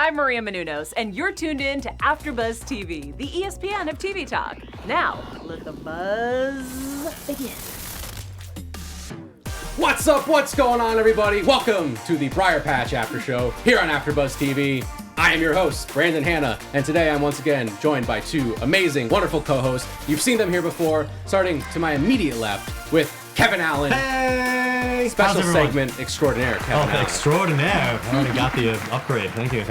I'm Maria Menounos, and you're tuned in to AfterBuzz TV, the ESPN of TV talk. Now, let the buzz begin. What's up? What's going on, everybody? Welcome to the Briarpatch After Show here on AfterBuzz TV. I am your host, Brandon Hanna, and today I'm once again joined by two amazing, wonderful co-hosts. You've seen them here before, starting to my immediate left with Kevin Allen. Hey! Special segment extraordinaire, Kevin Allen. Extraordinaire. I already got the upgrade. Thank you.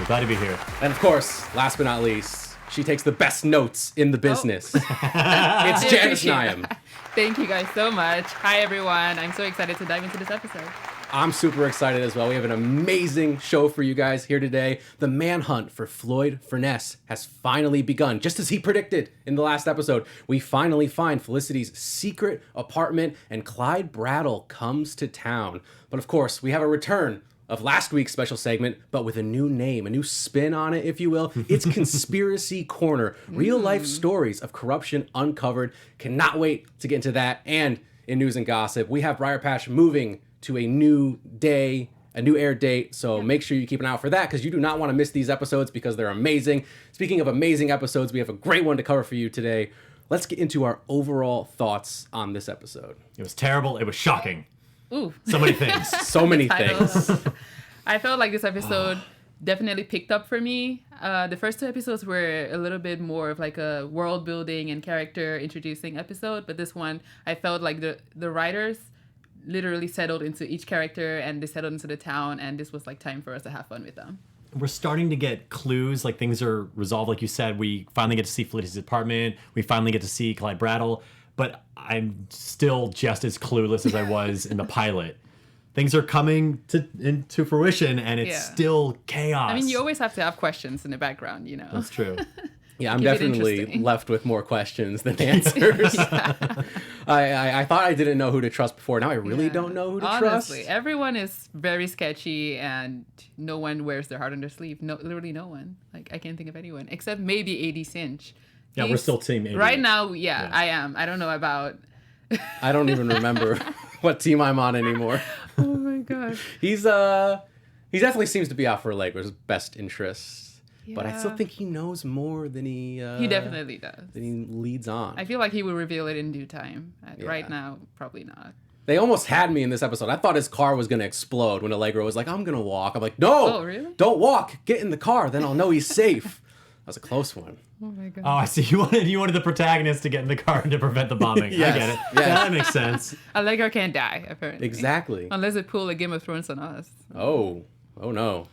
Glad to be here. And of course, last but not least, she takes the best notes in the business. It's Janice Nyam. Thank you guys so much. Hi, everyone. I'm so excited to dive into this episode. I'm super excited as well. We have an amazing show for you guys here today. The manhunt for Floyd Ferness has finally begun. Just as he predicted in the last episode, we finally find Felicity's secret apartment and Clyde Brattle comes to town. But of course, we have a return of last week's special segment, but with a new name, a new spin on it, if you will. It's Conspiracy Corner. Real life stories of corruption uncovered. Cannot wait to get into that. And in news and gossip, we have Briarpatch moving to a new day, a new air date. So make sure you keep an eye out for that because you do not want to miss these episodes because they're amazing. Speaking of amazing episodes, we have a great one to cover for you today. Let's get into our overall thoughts on this episode. It was terrible. It was shocking. Ooh. So many things. So many things. I felt like this episode definitely picked up for me. The first two episodes were a little bit more of like a world building and character introducing episode. But this one, I felt like the writers literally settled into each character and they settled into the town, and this was like time for us to have fun with them. We're starting to get clues, like things are resolved. Like you said, we finally get to see Felicity's apartment. We finally get to see Clyde Brattle, but I'm still just as clueless as I was in the pilot. Things are coming into fruition and it's still chaos. I mean, you always have to have questions in the background, you know. That's true. Yeah, I'm definitely left with more questions than answers. I thought I didn't know who to trust before. Now I really don't know who to trust. Honestly, everyone is very sketchy and no one wears their heart on their sleeve. No, literally no one. Like, I can't think of anyone except maybe AD Singe. Yeah, we're still team AD. Right now, I am. I don't know about... I don't even remember what team I'm on anymore. Oh my god. He definitely seems to be out for Allegra's best interests. Yeah. But I still think he knows more than he definitely does. Than he leads on. I feel like he will reveal it in due time. Right now, probably not. They almost had me in this episode. I thought his car was going to explode when Allegra was like, I'm going to walk. I'm like, no, really? Don't walk. Get in the car. Then I'll know he's safe. That was a close one. Oh my god. Oh, I see. You wanted the protagonist to get in the car to prevent the bombing. Yes. I get it. Yeah, that makes sense. Allegra can't die, apparently. Exactly. Unless they pull a Game of Thrones on us. Oh no.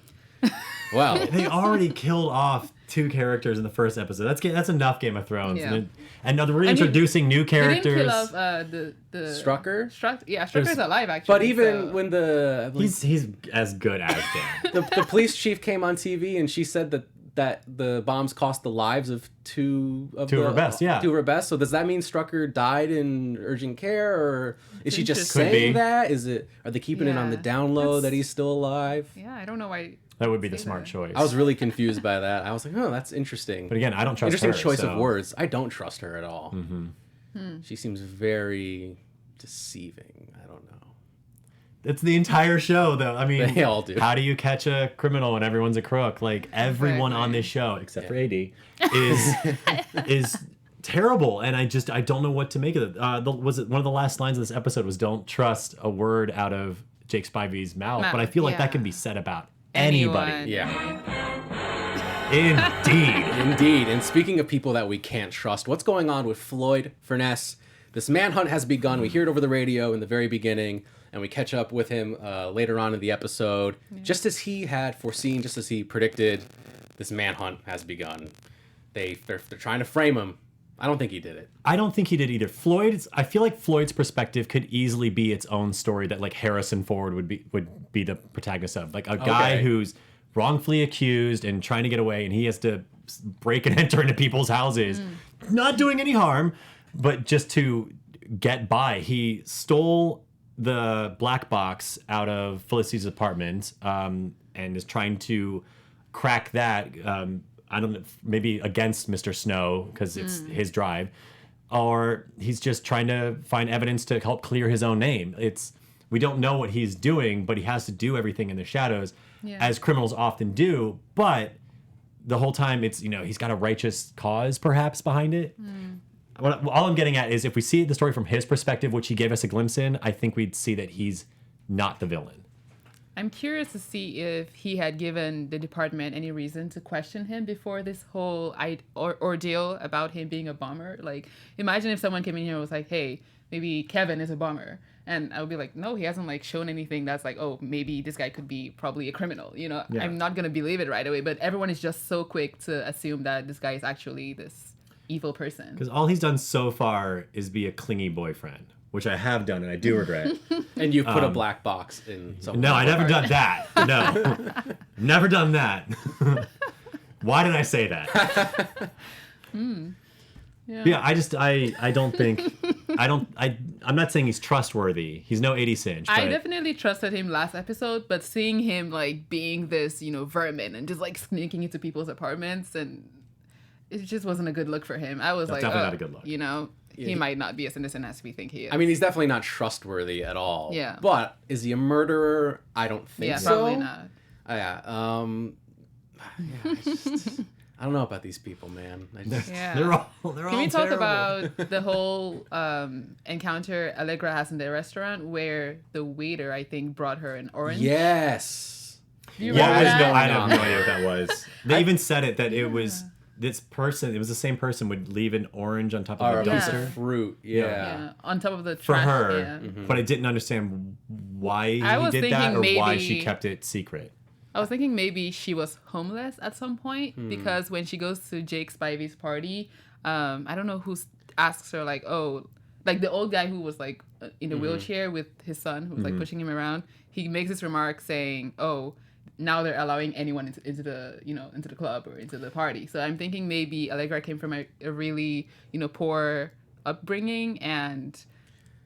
Well, they already killed off two characters in the first episode. That's enough Game of Thrones. Yeah. And now they're reintroducing new characters. They didn't kill off the Strucker? Strucker's alive actually. But even when he's as good as Dan. the police chief came on TV and she said that the bombs cost the lives of two of her best. Yeah, two of her best. So does that mean Strucker died in urgent care, or is she just saying that? Are they keeping it on the down low that he's still alive? Yeah, I don't know why. That would be the smart choice. I was really confused by that. I was like, oh, that's interesting. But again, I don't trust her. Interesting choice of words. I don't trust her at all. Mm-hmm. She seems very deceiving. I don't know. It's the entire show, though. I mean, they all do. How do you catch a criminal when everyone's a crook? Like, everyone on this show, except for AD, is terrible. And I don't know what to make of it. Was it one of the last lines of this episode was, don't trust a word out of Jake Spivey's mouth. But I feel like that can be said about anybody. Yeah. Indeed. And speaking of people that we can't trust, what's going on with Floyd Ferness? This manhunt has begun. We hear it over the radio in the very beginning, and we catch up with him later on in the episode. Just as he had foreseen, just as he predicted, this manhunt has begun. They're trying to frame him. I don't think he did it. I don't think he did either. I feel like Floyd's perspective could easily be its own story that like Harrison Ford would be the protagonist of. Like a guy who's wrongfully accused and trying to get away, and he has to break and enter into people's houses, not doing any harm, but just to get by. He stole the black box out of Felicity's apartment and is trying to crack that. I don't know, maybe against Mr. Snow because it's his drive, or he's just trying to find evidence to help clear his own name. We don't know what he's doing, but he has to do everything in the shadows. as criminals often do, but the whole time it's, he's got a righteous cause perhaps behind it. All I'm getting at is if we see the story from his perspective, which he gave us a glimpse in, I think we'd see that he's not the villain. I'm curious to see if he had given the department any reason to question him before this whole ordeal about him being a bomber. Like, imagine if someone came in here and was like, hey, maybe Kevin is a bomber. And I would be like, no, he hasn't like shown anything that's like, oh, maybe this guy could be probably a criminal. Yeah. I'm not going to believe it right away. But everyone is just so quick to assume that this guy is actually this evil person. Because all he's done so far is be a clingy boyfriend, which I have done and I do regret. And you put a black box in something. No, I never done that. No, never done that. Why did I say that? Yeah, I don't think, I'm not saying he's trustworthy. He's no AD Singe. I definitely trusted him last episode, but seeing him like being this, vermin and just like sneaking into people's apartments, and it just wasn't a good look for him. I was like, definitely not a good look. He might not be as innocent as we think he is. I mean, he's definitely not trustworthy at all. Yeah. But is he a murderer? I don't think so. Yeah, probably not. I don't know about these people, man. Yeah. They're all Can we talk terrible. about the whole encounter Allegra has in the restaurant where the waiter, I think, brought her an orange? Yes. Do you Yeah, remember that? I have no idea what that was. They even said it that it was this person. It was the same person would leave an orange on top of Or a a piece dumpster of fruit. Yeah. Yeah, on top of the for trash. her, Yeah. but I didn't understand why I he was did that thinking or why maybe- she kept it secret. I was thinking maybe she was homeless at some point because when she goes to Jake Spivey's party, I don't know who asks her like, oh, like the old guy who was like in a wheelchair with his son who was like pushing him around. He makes this remark saying, oh, now they're allowing anyone into the into the club or into the party. So I'm thinking maybe Allegra came from a really poor upbringing, and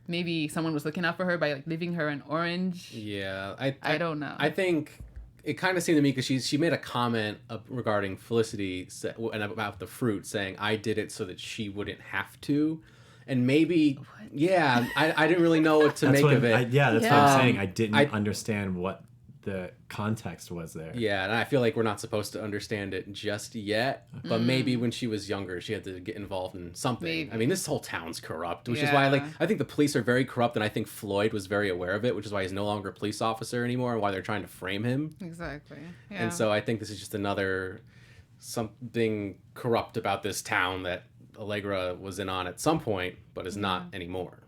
maybe someone was looking out for her by like leaving her an orange. Yeah. I don't know. I think it kind of seemed to me because she made a comment regarding Felicity and about the fruit, saying I did it so that she wouldn't have to, and maybe I didn't really know what to make of it. That's what I'm saying. I didn't understand what the context was there. Yeah, and I feel like we're not supposed to understand it just yet, but maybe when she was younger, she had to get involved in something. Maybe. I mean, this whole town's corrupt, which is why I think the police are very corrupt, and I think Floyd was very aware of it, which is why he's no longer a police officer anymore, and why they're trying to frame him. Exactly. Yeah. And so I think this is just another something corrupt about this town that Allegra was in on at some point, but is not anymore.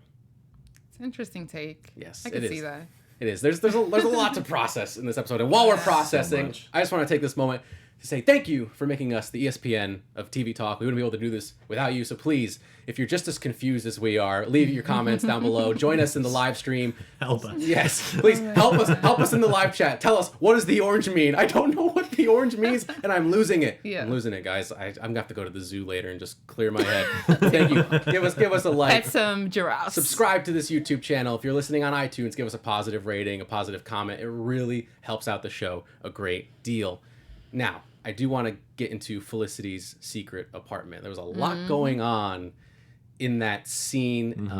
It's an interesting take. Yes, I it can is. see that. It is. There's a lot to process in this episode. And while we're processing, I just want to take this moment to say thank you for making us the ESPN of TV Talk. We wouldn't be able to do this without you. So please, if you're just as confused as we are, leave your comments down below. Join us in the live stream. Help us. Yes, please help us. Help us in the live chat. Tell us, what does the orange mean? I don't know what the orange means, and I'm losing it. Yeah. I'm losing it, guys. I'm gonna have to go to the zoo later and just clear my head. Thank you. Give us a like. Pet some giraffes. Subscribe to this YouTube channel. If you're listening on iTunes, give us a positive rating, a positive comment. It really helps out the show a great deal. Now, I do want to get into Felicity's secret apartment. There was a lot going on in that scene.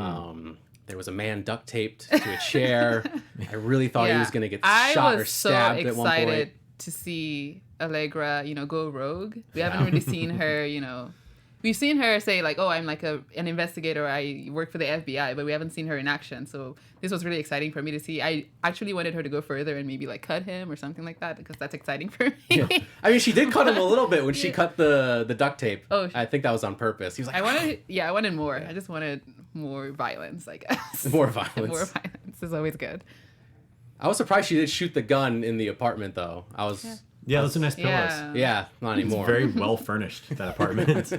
There was a man duct taped to a chair. I really thought he was going to get shot or stabbed at one point. I was so excited to see Allegra, go rogue. We haven't really seen her, We've seen her say like, oh, I'm like an investigator. I work for the FBI, but we haven't seen her in action. So this was really exciting for me to see. I actually wanted her to go further and maybe like cut him or something like that because that's exciting for me. Yeah. I mean, she did cut him a little bit when she cut the duct tape. Oh, I think that was on purpose. He was like, I wanted more. I just wanted more violence, I guess. More violence. More violence is always good. I was surprised she did shoot the gun in the apartment, though. Yeah, those are nice pillows. Yeah, not anymore. It's very well furnished, that apartment.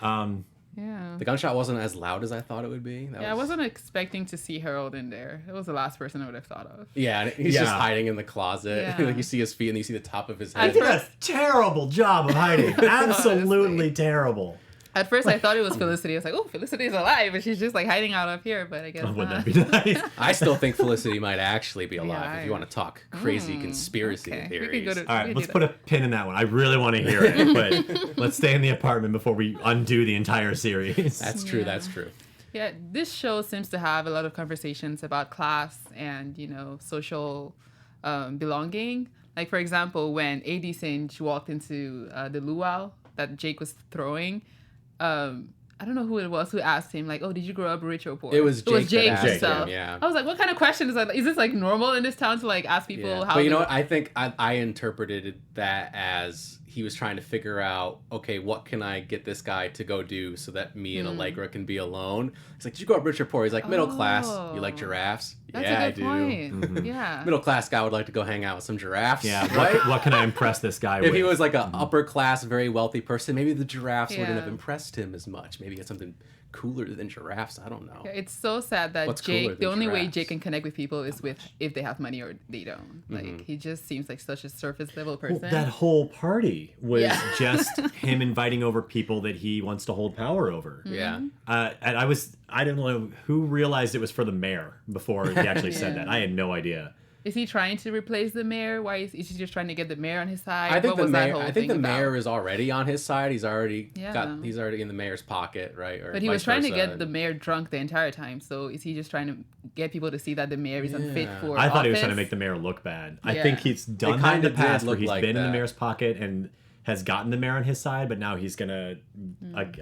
Yeah. The gunshot wasn't as loud as I thought it would be. I wasn't expecting to see Harold in there. It was the last person I would have thought of. Yeah, and he's just hiding in the closet. Yeah. Like you see his feet and you see the top of his I head. did a terrible job of hiding. Absolutely terrible. At first, I thought it was Felicity. I was like, oh, Felicity's alive, but she's just like hiding out up here. But I guess Wouldn't not. that be nice? I still think Felicity might actually be alive Yeah, if you want to talk crazy conspiracy okay. We theories. could go to- All right, let's put a pin in that one. I really want to hear it, but let's stay in the apartment before we undo the entire series. That's true. That's true. Yeah, this show seems to have a lot of conversations about class and, social belonging. Like, for example, when AD Singe walked into the luau that Jake was throwing, I don't know who it was who asked him, like, oh, did you grow up rich or poor? It was Jake that asked himself. him, yeah. I was like, what kind of question is that? Is this, like, normal in this town to, like, ask people how... But you know what? I think I interpreted that as he was trying to figure out, okay, what can I get this guy to go do so that me and Allegra can be alone? He's like, did you grow up rich or poor? He's like, middle class. You like giraffes? That's yeah, a good I point. do. Mm-hmm. Yeah. Middle class guy would like to go hang out with some giraffes. Yeah, what can I impress this guy with? If he was like an upper class, very wealthy person, maybe the giraffes wouldn't have Yeah. impressed him as much. Maybe it's something cooler than giraffes. I don't know. Yeah, it's so sad that What's cooler Jake, the than only way giraffes? Jake can connect with people is with if they have money or they don't. Like, he just seems like such a surface level person. Well, that whole party was Yeah. just him inviting over people that he wants to hold power over. Yeah. And I don't know who realized it was for the mayor before he actually said Yeah. that. I had no idea. Is he trying to replace the mayor? Why is he just trying to get the mayor on his side? I think What was that the whole mayor. I think the thing mayor about? is already on his side. He's already Yeah. He's already in the mayor's pocket, right? Or But he was vice trying to versa. get the mayor drunk the entire time. So is he just trying to get people to see that the mayor is unfit Yeah. for I thought he was trying to office? make the mayor look bad. I Yeah. think he's done It that in the kinda did past where look he's like been in the that. mayor's pocket and has gotten the mayor on his side, but now he's going to,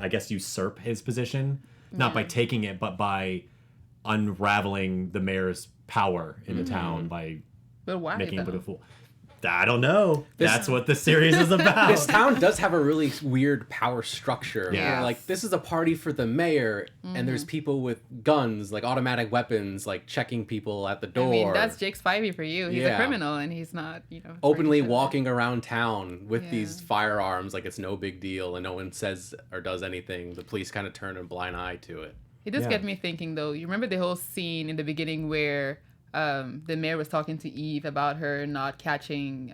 I guess, usurp his position. Not by taking it, but by unraveling the mayor's power in the town by But why? making him though? look a fool. I don't know. That's what the series is about. This town does have a really weird power structure. Yeah. Where, like, this is a party for the mayor, and there's people with guns, like automatic weapons, like checking people at the door. I mean, that's Jake Spivey for you. He's a Yeah. criminal, and he's not, openly trying to- walking around town with Yeah. these firearms like it's no big deal, and no one says or does anything. The police kind of turn a blind eye to it. It does Yeah. get me thinking, though. You remember the whole scene in the beginning where the mayor was talking to Eve about her not catching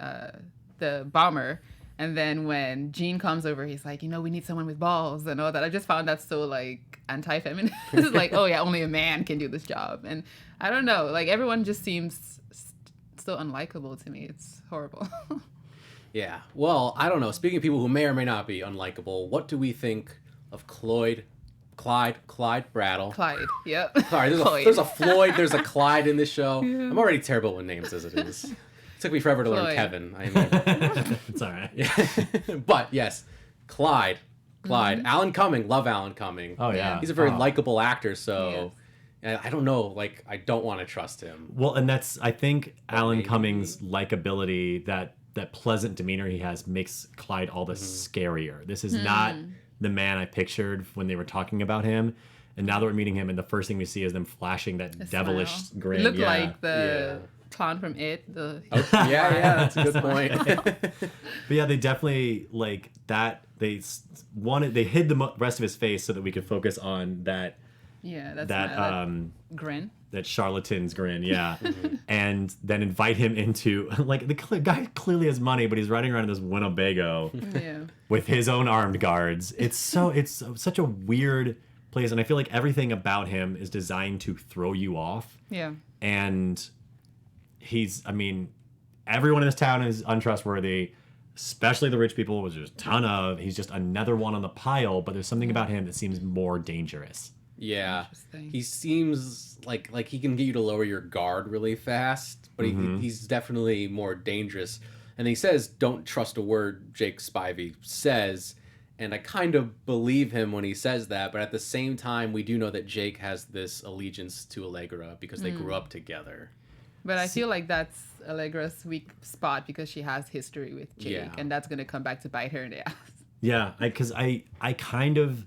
the bomber. And then when Gene comes over, he's like, we need someone with balls and all that. I just found that so, like, anti-feminist. It's like, oh, yeah, only a man can do this job. And I don't know. Like, everyone just seems so unlikable to me. It's horrible. Yeah. Well, I don't know. Speaking of people who may or may not be unlikable, what do we think of Clyde Brattle? Clyde, yep. Sorry, there's a Floyd, there's a Clyde in this show. I'm already terrible with names as it is. It took me forever to learn Floyd. Kevin. I mean, It's all right. but yes, Clyde. Alan Cumming, love Alan Cumming. Oh, yeah. He's a very Oh. likable actor, so I don't know, like, I don't want to trust him. Well, and that's, I think, Alan maybe- Cummings' likability, that pleasant demeanor he has, makes Clyde all the scarier. This is not the man I pictured when they were talking about him. And now that we're meeting him, and the first thing we see is them flashing that The devilish smile. grin. It looked yeah. like the clown from It. Yeah, that's a good point. But yeah, they definitely, like, that, they hid the rest of his face so that we could focus on that Yeah, that's that grin. that charlatan's grin, yeah. And then invite him into, like, the guy clearly has money, but he's riding around in this Winnebago Yeah. with his own armed guards. It's such a weird place, and I feel like everything about him is designed to throw you off. Yeah. And everyone in this town is untrustworthy, especially the rich people, which there's a ton of. He's just another one on the pile, but there's something about him that seems more dangerous. Yeah, Interesting. he seems like he can get you to lower your guard really fast, but he's definitely more dangerous. And he says, "Don't trust a word Jake Spivey says," and I kind of believe him when he says that. But at the same time, we do know that Jake has this allegiance to Allegra because they grew up together. But I feel like that's Allegra's weak spot because she has history with Jake, Yeah. and that's gonna come back to bite her in the ass. Yeah, because I kind of,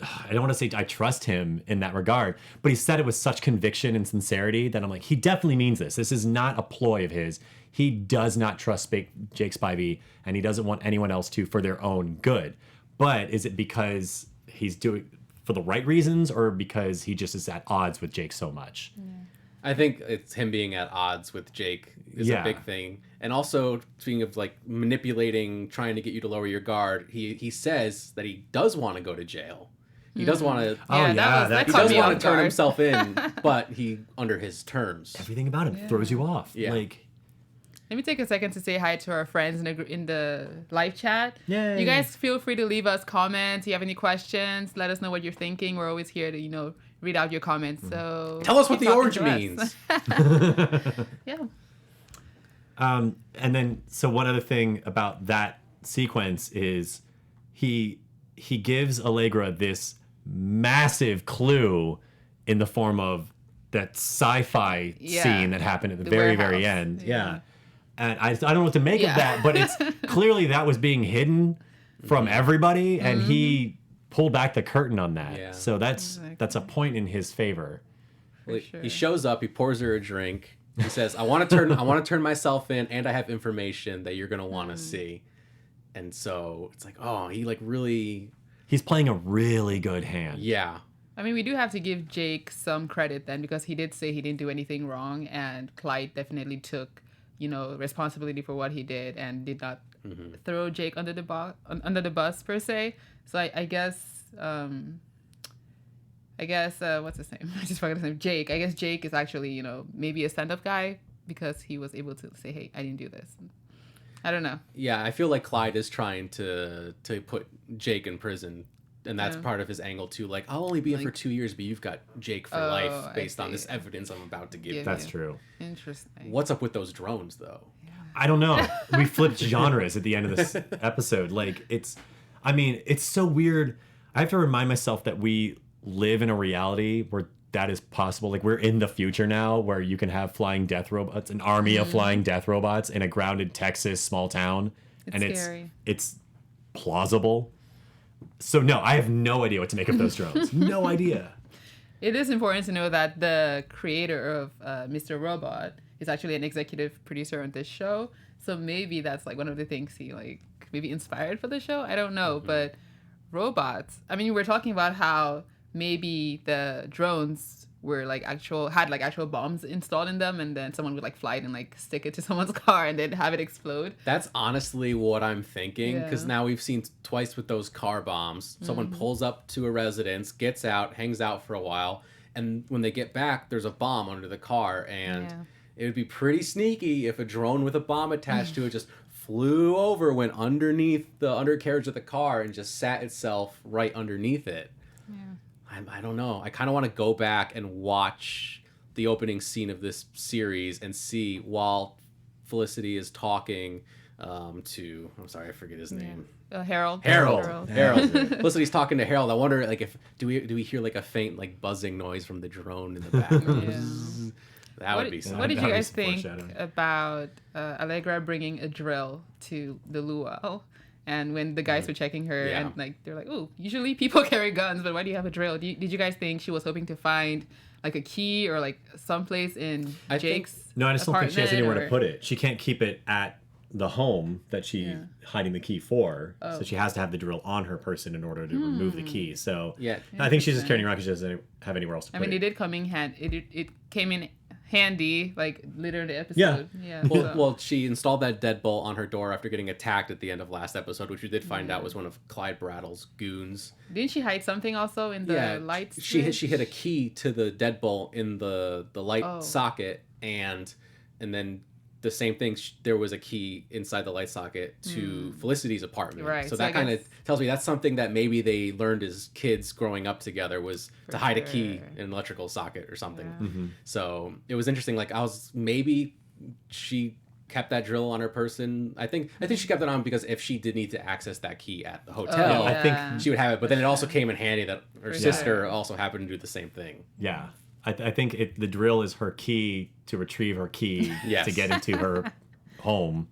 I don't want to say I trust him in that regard, but he said it with such conviction and sincerity that I'm like, he definitely means this. This is not a ploy of his. He does not trust Jake Spivey, and he doesn't want anyone else to for their own good. But is it because he's doing for the right reasons, or because he just is at odds with Jake so much? I think it's him being at odds with Jake is a Yeah. big thing. And also, speaking of like manipulating, trying to get you to lower your guard, he says that he does want to go to jail. He does want to. Oh, yeah, that He caught does me want off to turn guard. himself in, but he under his terms. Everything about him throws you off. Yeah. Like, Let me take a second to say hi to our friends in the live chat. Yay. You guys feel free to leave us comments. If you have any questions, let us know what you're thinking. We're always here to, read out your comments. So Tell us what keep the talking orange to us. means. Yeah. And then, so one other thing about that sequence is he gives Allegra this massive clue in the form of that sci-fi scene that happened at the very, very end. Yeah. And I don't know what to make of that, but it's clearly that was being hidden from everybody, and he pulled back the curtain on that. Yeah. So that's a point in his favor. Well, he shows up, he pours her a drink. He says, I want to turn myself in, and I have information that you're going to want to see. And so it's like, oh, he like really... He's playing a really good hand. Yeah. I mean, we do have to give Jake some credit then, because he did say he didn't do anything wrong, and Clyde definitely took, responsibility for what he did and did not throw Jake under the bus per se. So I guess what's his name? I just forgot his name. Jake. I guess Jake is actually, maybe a stand-up guy because he was able to say, hey, I didn't do this. I don't know. Yeah, I feel like Clyde is trying to put Jake in prison, and that's part of his angle too. Like, I'll only be in for 2 years, but you've got Jake for life based on this evidence I'm about to give you. That's true. Interesting. What's up with those drones, though? I don't know. We flipped genres at the end of this episode. Like, it's so weird. I have to remind myself that we live in a reality where that is possible. Like, we're in the future now where you can have flying death robots, an army of flying death robots in a grounded Texas small town. It's scary. It's plausible. So no, I have no idea what to make of those drones. No idea. It is important to know that the creator of Mr. Robot is actually an executive producer on this show. So maybe that's like one of the things he maybe inspired for the show. I don't know, but robots. I mean, we're talking about how maybe the drones were had actual bombs installed in them, and then someone would fly it and stick it to someone's car and then have it explode. That's honestly what I'm thinking, because now we've seen twice with those car bombs. Someone pulls up to a residence, gets out, hangs out for a while, and when they get back, there's a bomb under the car, and it would be pretty sneaky if a drone with a bomb attached to it just flew over, went underneath the undercarriage of the car, and just sat itself right underneath it. Yeah. I don't know. I kind of want to go back and watch the opening scene of this series and see while Felicity is talking to... I'm sorry, I forget his name. Harold. Harold. Felicity's talking to Harold. I wonder, if do we hear a faint buzzing noise from the drone in the background? That would be something. What did you guys think about Allegra bringing a drill to the luau? And when the guys were checking her, and they're like, "Oh, usually people carry guns, but why do you have a drill?" Did you guys think she was hoping to find a key or someplace in Jake's No, I just don't think she has anywhere to put it. She can't keep it at the home that she's hiding the key for, so she has to have the drill on her person in order to remove the key. So I think she's just carrying around because she doesn't have anywhere else to put it. I mean, it did come in handy. It came in handy, later in the episode. Well, she installed that deadbolt on her door after getting attacked at the end of last episode, which we did find out was one of Clyde Brattle's goons. Didn't she hide something also in the lights? She hid a key to the deadbolt in the light socket, and then the same thing, there was a key inside the light socket to Felicity's apartment. Right. So that kind of tells me that's something that maybe they learned as kids growing up together, was to hide a key in an electrical socket or something. Yeah. So it was interesting. Maybe she kept that drill on her person. I think she kept it on because if she did need to access that key at the hotel, I think she would have it. But then it also came in handy that her sister also happened to do the same thing. Yeah. I think the drill is her key to retrieve her key to get into her home.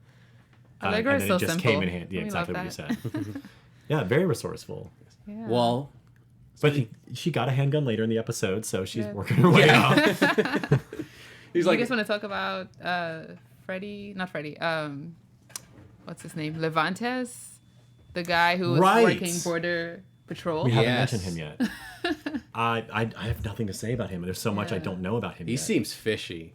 Allegra is so it just simple. Came in handy. Yeah, exactly what you said. Yeah, very resourceful. Yeah. Well, but she got a handgun later in the episode, so she's working her way out. You guys want to talk about not Freddie. What's his name? Levantes, the guy who was working border patrol. We haven't mentioned him yet. I have nothing to say about him. There's so much I don't know about him. He seems fishy.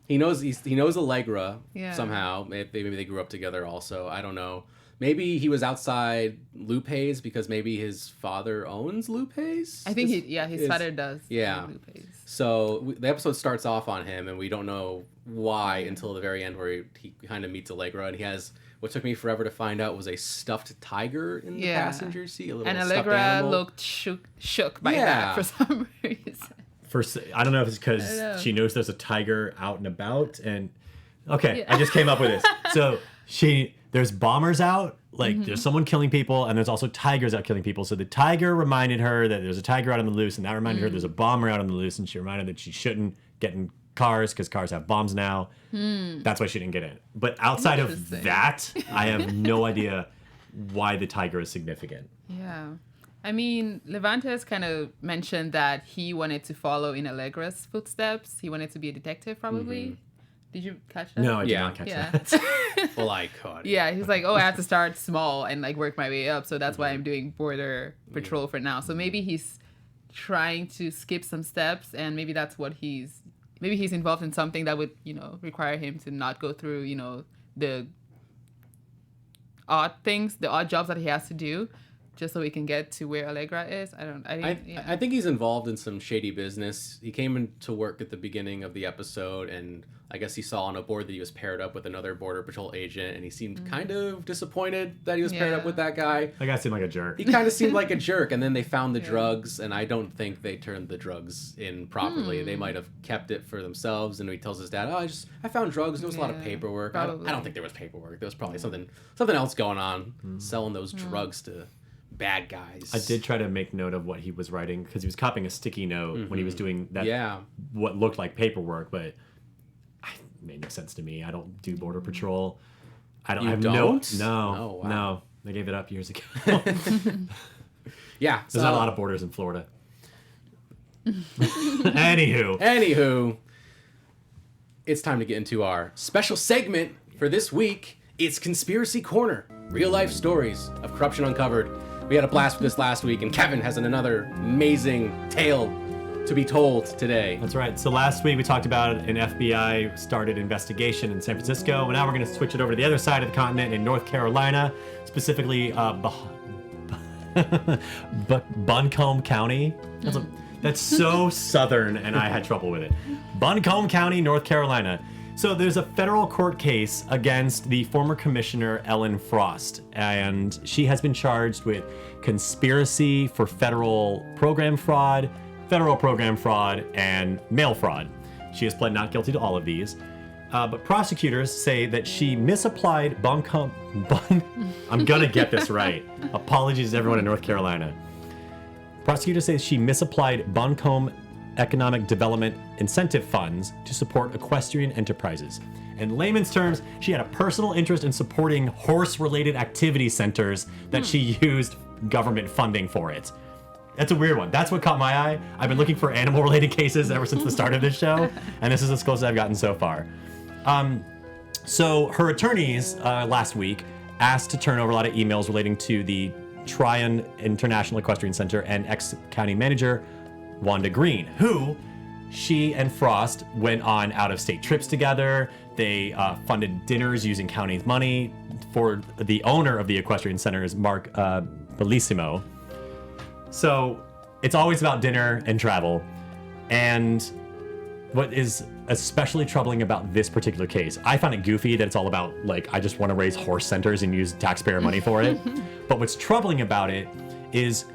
He knows Allegra somehow. Maybe they grew up together also. I don't know. Maybe he was outside Lupe's because maybe his father owns Lupe's? I think his father does. Yeah. Lupe's. So the episode starts off on him, and we don't know why until the very end, where he kind of meets Allegra, and he has what took me forever to find out was a stuffed tiger in the passenger seat. And Allegra looked shook by that for some reason. I don't know if it's because she knows there's a tiger out and about, and Okay, I just came up with this. So there's bombers out, like there's someone killing people, and there's also tigers out killing people. So the tiger reminded her that there's a tiger out on the loose, and that reminded her there's a bomber out on the loose, and she reminded her that she shouldn't get in cars because cars have bombs now. That's why she didn't get in. But outside of that, I have no idea why the tiger is significant. Yeah. I mean, Levantes kind of mentioned that he wanted to follow in Allegra's footsteps. He wanted to be a detective, probably. Did you catch that? No, I did not catch that. Well, I caught it. Yeah, he's like, oh, I have to start small and like work my way up. So that's why I'm doing border patrol for now. So maybe he's trying to skip some steps, and maybe that's what maybe he's involved in something that would, require him to not go through, the odd jobs that he has to do, just so he can get to where Allegra is. I think he's involved in some shady business. He came into work at the beginning of the episode, and I guess he saw on a board that he was paired up with another Border Patrol agent, and he seemed kind of disappointed that he was paired up with that guy. That guy seemed like a jerk. He kind of seemed like a jerk, and then they found the drugs, and I don't think they turned the drugs in properly. They might have kept it for themselves, and he tells his dad, I found drugs. There was a lot of paperwork. I don't think there was paperwork. There was probably something else going on, selling those drugs to bad guys. I did try to make note of what he was writing because he was copying a sticky note when he was doing that. What looked like paperwork, but it made no sense to me. I don't do Border Patrol. No. Oh, wow. No. They gave it up years ago. Yeah, there's not a lot of borders in Florida. Anywho, it's time to get into our special segment for this week. It's Conspiracy Corner. Real life stories of corruption uncovered. We had a blast with this last week, and Kevin has another amazing tale to be told today. That's right. So last week we talked about an FBI started investigation in San Francisco, and now we're going to switch it over to the other side of the continent in North Carolina, specifically Buncombe County. That's so southern, and I had trouble with it. Buncombe County, North Carolina. So there's a federal court case against the former commissioner, Ellen Frost, and she has been charged with conspiracy for federal program fraud, and mail fraud. She has pled not guilty to all of these, but prosecutors say that she misapplied I'm gonna get this right. Apologies to everyone in North Carolina. Prosecutors say she misapplied Buncombe Economic Development Incentive Funds to support equestrian enterprises. In layman's terms, she had a personal interest in supporting horse-related activity centers that she used government funding for it. That's a weird one. That's what caught my eye. I've been looking for animal-related cases ever since the start of this show, and this is as close as I've gotten so far. So her attorneys last week asked to turn over a lot of emails relating to the Tryon International Equestrian Center and ex-county manager Wanda Green, who she and Frost went on out-of-state trips together. They funded dinners using county money for the owner of the equestrian centers, Mark Bellissimo. So it's always about dinner and travel. And what is especially troubling about this particular case, I find it goofy that it's all about, like, I just want to raise horse centers and use taxpayer money for it. But what's troubling about it is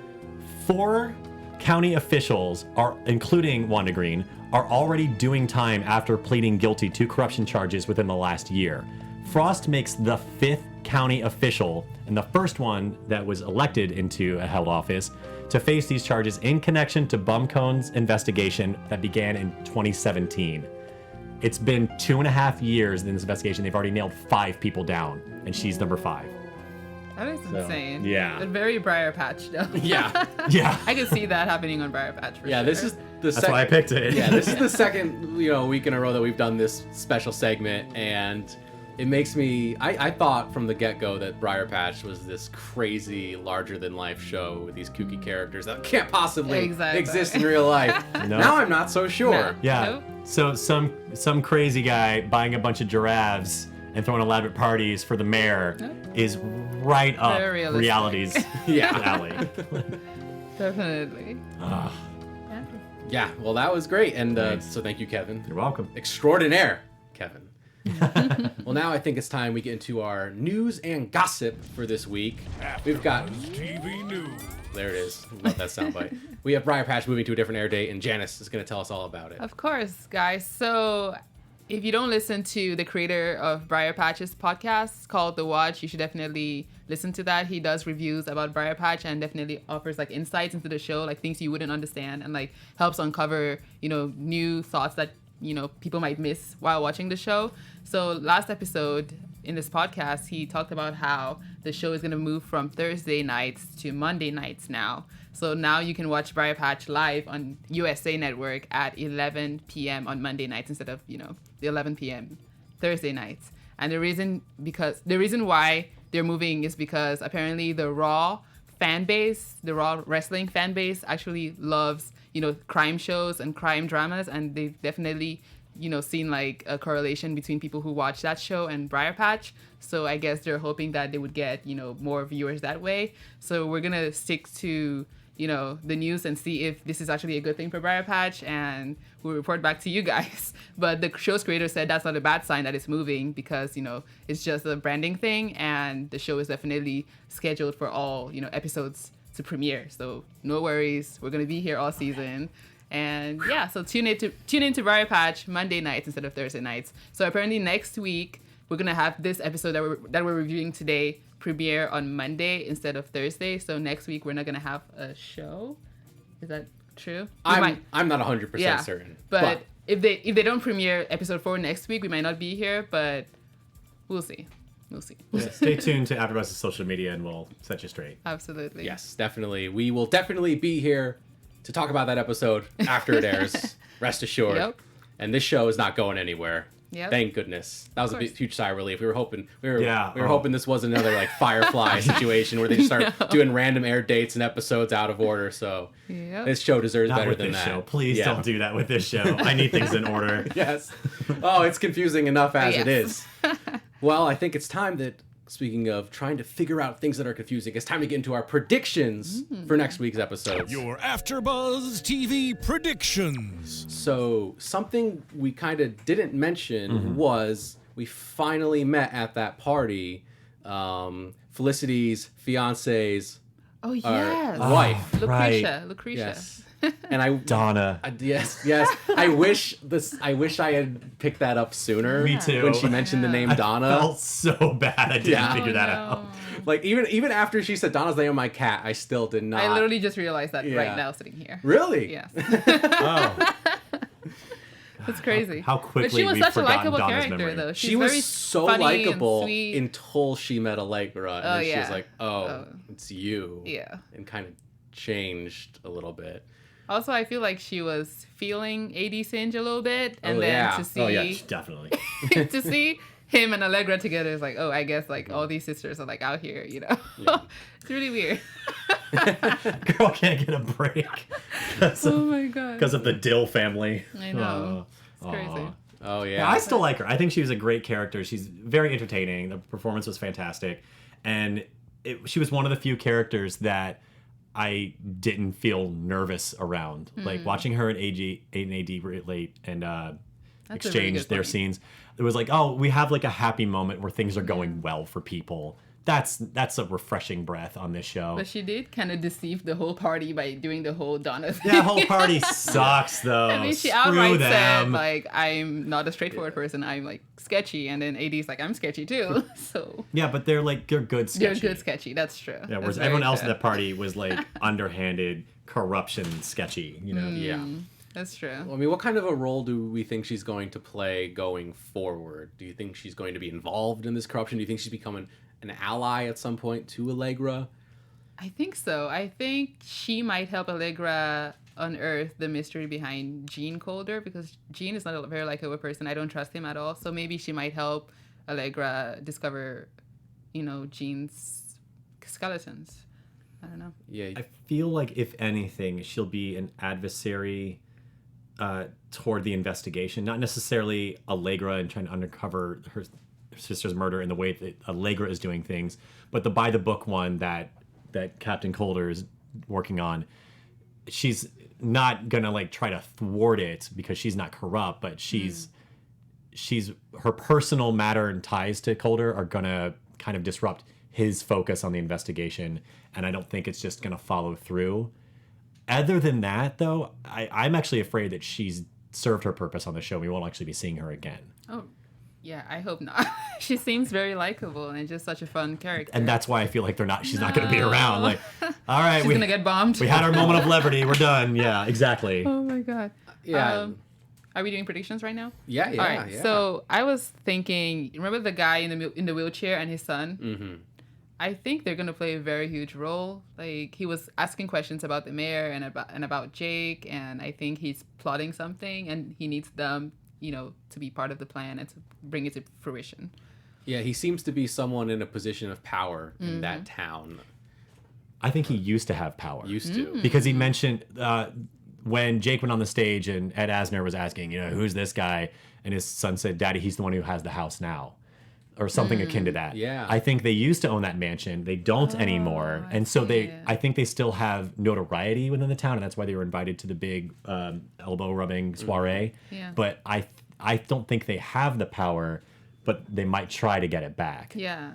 4 county officials, including Wanda Green, are already doing time after pleading guilty to corruption charges within the last year. Frost makes the 5th county official, and the first one that was elected into a held office, to face these charges in connection to Buncombe's investigation that began in 2017. It's been 2.5 years in this investigation. They've already nailed 5 people down, and she's number 5. That is insane. Yeah. But very Briarpatch, though. Yeah. Yeah. I can see that happening on Briarpatch for sure. This is the That's why I picked it. Yeah, this is the second week in a row that we've done this special segment, and it makes me. I thought from the get-go that Briarpatch was this crazy, larger-than-life show with these kooky characters that can't possibly exist in real life. No. Now I'm not so sure. No. Yeah. Nope. So some crazy guy buying a bunch of giraffes and throwing elaborate parties for the mayor is right up reality's alley. Definitely. Yeah, well, that was great. And so thank you, Kevin. You're welcome. Extraordinaire, Kevin. Well, now I think it's time we get into our news and gossip for this week. We've got TV News. There it is. Love that soundbite. We have Briarpatch moving to a different air date, and Janice is going to tell us all about it. Of course, guys. So If you don't listen to the creator of Briarpatch's podcast called The Watch, you should definitely listen to that. He does reviews about Briarpatch and definitely offers like insights into the show, like things you wouldn't understand, and like helps uncover, new thoughts that, people might miss while watching the show. So last episode in this podcast, he talked about how the show is going to move from Thursday nights to Monday nights now. So now you can watch Briarpatch live on USA Network at 11 p.m. on Monday nights instead of, the 11 p.m. Thursday nights. And the reason why they're moving is because apparently the Raw wrestling fan base actually loves, crime shows and crime dramas, and they've definitely, seen like a correlation between people who watch that show and Briarpatch. So I guess they're hoping that they would get, more viewers that way. So we're gonna stick to, the news and see if this is actually a good thing for Briarpatch, and we'll report back to you guys. But the show's creator said that's not a bad sign that it's moving because, it's just a branding thing, and the show is definitely scheduled for all, episodes to premiere. So no worries. We're going to be here all season. And yeah, so tune in to Briarpatch Monday nights instead of Thursday nights. So apparently next week, we're going to have this episode that we're reviewing today premiere on Monday instead of Thursday. So next week we're not gonna have a show. Is that true? I'm not 100% certain. But if they don't premiere episode 4 next week, we might not be here. But we'll see. Yeah, stay tuned to AfterBuzz's social media, and we'll set you straight. Absolutely. Yes, definitely. We will definitely be here to talk about that episode after it airs. Rest assured. Yep. And this show is not going anywhere. Yep. Thank goodness. That was a huge sigh of relief. We were hoping hoping this wasn't another like Firefly situation where they just start doing random air dates and episodes out of order. So this show deserves Not better with than this that. show. Please don't do that with this show. I need things in order. Yes. Oh, it's confusing enough as it is. Well, I think it's time that, speaking of trying to figure out things that are confusing, it's time to get into our predictions for next week's episodes. Your AfterBuzz TV predictions. So something we kind of didn't mention was we finally met at that party. Felicity's fiance's wife. Lucrecia. Yes. And Donna. Yes. I wish I had picked that up sooner. Me too. When she mentioned the name Donna. I felt so bad I didn't figure that out. Like even after she said Donna's the name of my cat, I still did not. I literally just realized that right now sitting here. Really? Yes. Oh. That's crazy. How quickly but she was we've such a forgotten likable Donna's character, memory. though. She was so likable until she met Allegra, and then she was like, "Oh, it's you." Yeah. And kind of changed a little bit. Also, I feel like she was feeling AD Singe a little bit, and to see, definitely, to see him and Allegra together is like, oh, I guess like all these sisters are like out here, Yeah. It's really weird. Girl can't get a break. Oh my god. Because of the Dill family. I know. It's crazy. Oh yeah. Yeah, I still like her. I think she was a great character. She's very entertaining. The performance was fantastic, and she was one of the few characters that I didn't feel nervous around. Like watching her and AD relate and exchange their scenes. It was like, oh, we have like a happy moment where things are going well for people. That's a refreshing breath on this show. But she did kind of deceive the whole party by doing the whole Donna thing. That whole party sucks, though. I mean, she Screw outright them. said, like, I'm not a straightforward person. I'm, like, sketchy. And then AD's like, I'm sketchy, too. So Yeah, but they're good sketchy. they're good sketchy. That's true. Yeah, whereas everyone else at the party was, like, underhanded, corruption sketchy, Yeah. That's true. Well, I mean, what kind of a role do we think she's going to play going forward? Do you think she's going to be involved in this corruption? Do you think she's becoming an ally at some point to Allegra? I think so. I think she might help Allegra unearth the mystery behind Gene Coulter, because Gene is not a very likable person. I don't trust him at all. So maybe she might help Allegra discover, Gene's skeletons. I don't know. Yeah. I feel like, if anything, she'll be an adversary toward the investigation. Not necessarily Allegra and trying to uncover her sister's murder in the way that Allegra is doing things, but the by-the-book one that Captain Coulter is working on, she's not gonna like try to thwart it because she's not corrupt, but she's her personal matter and ties to Coulter are gonna kind of disrupt his focus on the investigation, and I don't think it's just gonna follow through. Other than that, though, I'm actually afraid that she's served her purpose on the show. We won't actually be seeing her again. Oh, yeah, I hope not. She seems very likable and just such a fun character. And that's why I feel like she's not going to be around. Like, all right, she's gonna get bombed. We had our moment of levity. We're done. Yeah, exactly. Oh my god. Yeah. Are we doing predictions right now? Yeah. All right. Yeah. So I was thinking, remember the guy in the wheelchair and his son? Mm-hmm. I think they're gonna play a very huge role. Like he was asking questions about the mayor and about Jake, and I think he's plotting something, and he needs them, to be part of the plan and to bring it to fruition. Yeah, he seems to be someone in a position of power in that town. I think he used to have power. Used to. Because he mentioned when Jake went on the stage and Ed Asner was asking, who's this guy? And his son said, Daddy, he's the one who has the house now. Or something akin to that. Yeah. I think they used to own that mansion. They don't anymore. And so I think they still have notoriety within the town, and that's why they were invited to the big elbow rubbing soiree. Yeah. But I don't think they have the power, but they might try to get it back. Yeah,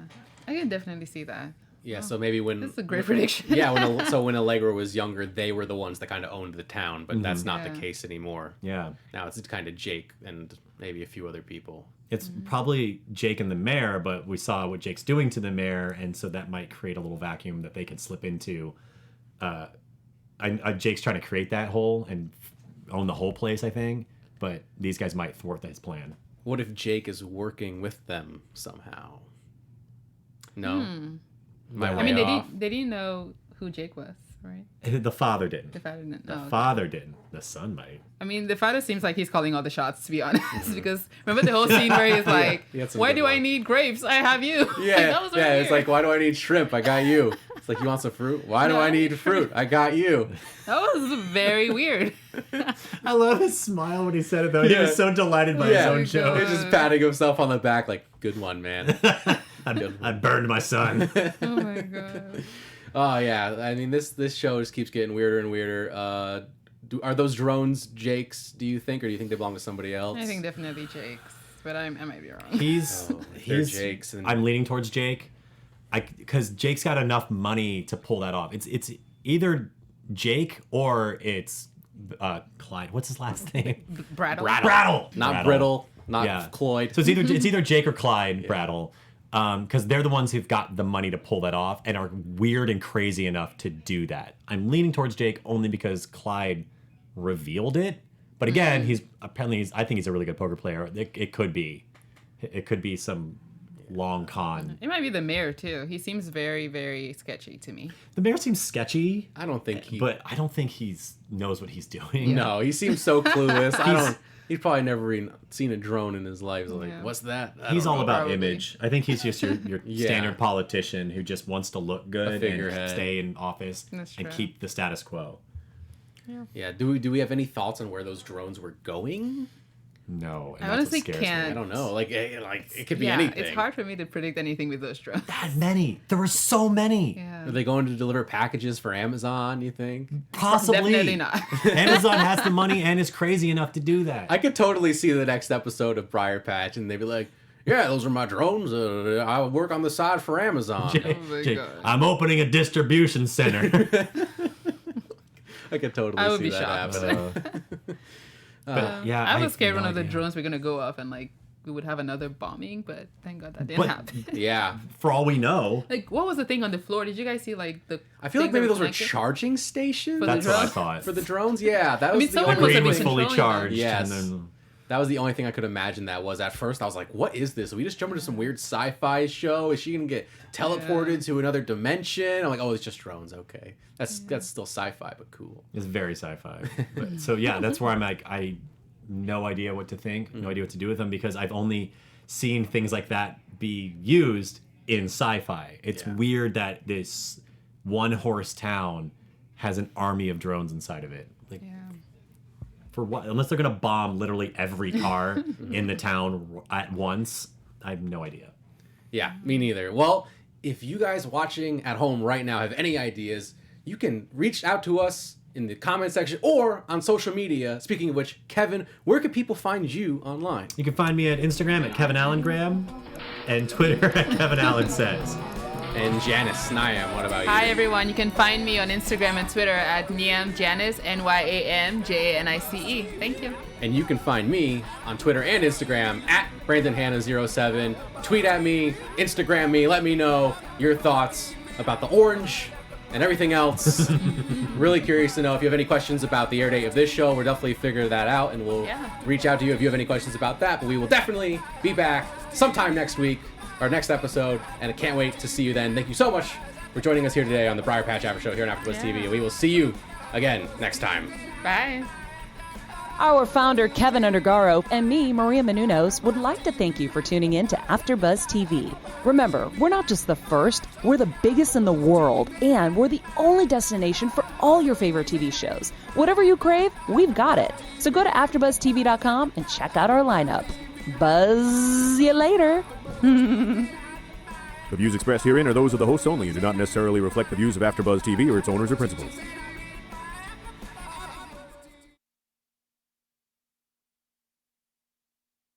I can definitely see that. Yeah, so maybe when... That's a great prediction. Yeah, when Allegra was younger, they were the ones that kind of owned the town, but that's not the case anymore. Yeah. Now it's kind of Jake and maybe a few other people. It's probably Jake and the mayor, but we saw what Jake's doing to the mayor, and so that might create a little vacuum that they could slip into. Jake's trying to create that hole and own the whole place, I think, but these guys might thwart his plan. What if Jake is working with them somehow? No? My I way mean, off. they didn't know who Jake was, right? The father didn't. The father didn't. The father didn't. The son might. I mean, the father seems like he's calling all the shots, to be honest. Because remember the whole scene where he's like, he had some why good do I ones. need grapes? I have you. Yeah, That was yeah. It's weird. like, why do I need shrimp? I got you. It's like, you want some fruit? Why do I need fruit? I got you. That was very weird. I love his smile when he said it, though. He Yeah. was so delighted by his Yeah, own show. he's just patting himself on the back like, good one, man. I burned my son. Oh my god. Oh, yeah. I mean, this show just keeps getting weirder and weirder. Are those drones Jake's, do you think, or do you think they belong to somebody else? I think definitely Jake's, but I might be wrong. They're Jake's. And... I'm leaning towards Jake, because Jake's got enough money to pull that off. It's either Jake or it's Clyde. What's his last name? Brattle. Brattle. Not Brittle, not Cloyd. So it's either Jake or Clyde Brattle, because they're the ones who've got the money to pull that off and are weird and crazy enough to do that. I'm leaning towards Jake only because Clyde revealed it. But again, I think he's a really good poker player. It could be some long con. It might be the mayor too. He seems very, very sketchy to me. The mayor seems sketchy. I don't think But I don't think he knows what he's doing. No, he seems so clueless. He's probably never even seen a drone in his life. He's like, what's that? He's all about Probably. image. I think he's just your standard politician who just wants to look good figurehead. and stay in office That's and true. keep the status quo. Yeah. Do we have any thoughts on where those drones were going? No, and I that's honestly what scares can't. me. I don't know. Like it could be Yeah, anything. it's hard for me to predict anything with those drones. That many. There were so many. Yeah. Are they going to deliver packages for Amazon, you think? Possibly. Definitely not. Amazon has the money and is crazy enough to do that. I could totally see the next episode of Briarpatch and they'd be like, yeah, those are my drones. I work on the side for Amazon. Oh my God. I'm opening a distribution center. I could totally I would see be that shocked. happening. But yeah, I was have scared no one of the idea. drones were gonna go off and like we would have another bombing, but thank God that didn't happen. Yeah. For all we know, Like, what was the thing on the floor? Did you guys see like the? I feel like things maybe that those were connected? charging stations For the that's what I drones? thought. for the drones. Yeah, that was mean, the someone the only must have green been was fully controlling them. charged. Yes. And then That was the only thing I could imagine that was. At first, I was like, what is this? Are we just jumping to some weird sci-fi show? Is she going to get teleported to another dimension? I'm like, oh, it's just drones. Okay. That's still sci-fi, but cool. it's very sci-fi. But, so yeah, that's where I'm like, I no idea what to think, no idea what to do with them, because I've only seen things like that be used in sci-fi. It's weird that this one-horse town has an army of drones inside of it. Like, for what? Unless they're gonna bomb literally every car in the town at once, I have no idea. Yeah, me neither. Well, if you guys watching at home right now have any ideas, you can reach out to us in the comment section or on social media. Speaking of which, Kevin, where can people find you online? You can find me at Instagram at Kevin Allen Graham and Twitter at Kevin Allen Says. And Janice, Nyam, what about you? Hi everyone, you can find me on Instagram and Twitter at Nyam Janice, NYAMJANICE. Thank you. And you can find me on Twitter and Instagram at BrandonHanna07. Tweet at me, Instagram me, let me know your thoughts about the orange and everything else. Really curious to know if you have any questions about the air date of this show. We'll definitely figure that out, and we'll reach out to you if you have any questions about that. But we will definitely be back sometime next week, our next episode, and I can't wait to see you then. Thank you so much for joining us here today on the Briarpatch After Show here on AfterBuzz TV. We will see you again next time. Bye. Our founder, Kevin Undergaro, and me, Maria Menounos, would like to thank you for tuning in to AfterBuzz TV. Remember, we're not just the first, we're the biggest in the world, and we're the only destination for all your favorite TV shows. Whatever you crave, we've got it. So go to AfterBuzzTV.com and check out our lineup. Buzz you later. The views expressed herein are those of the hosts only and do not necessarily reflect the views of AfterBuzz TV or its owners or principals.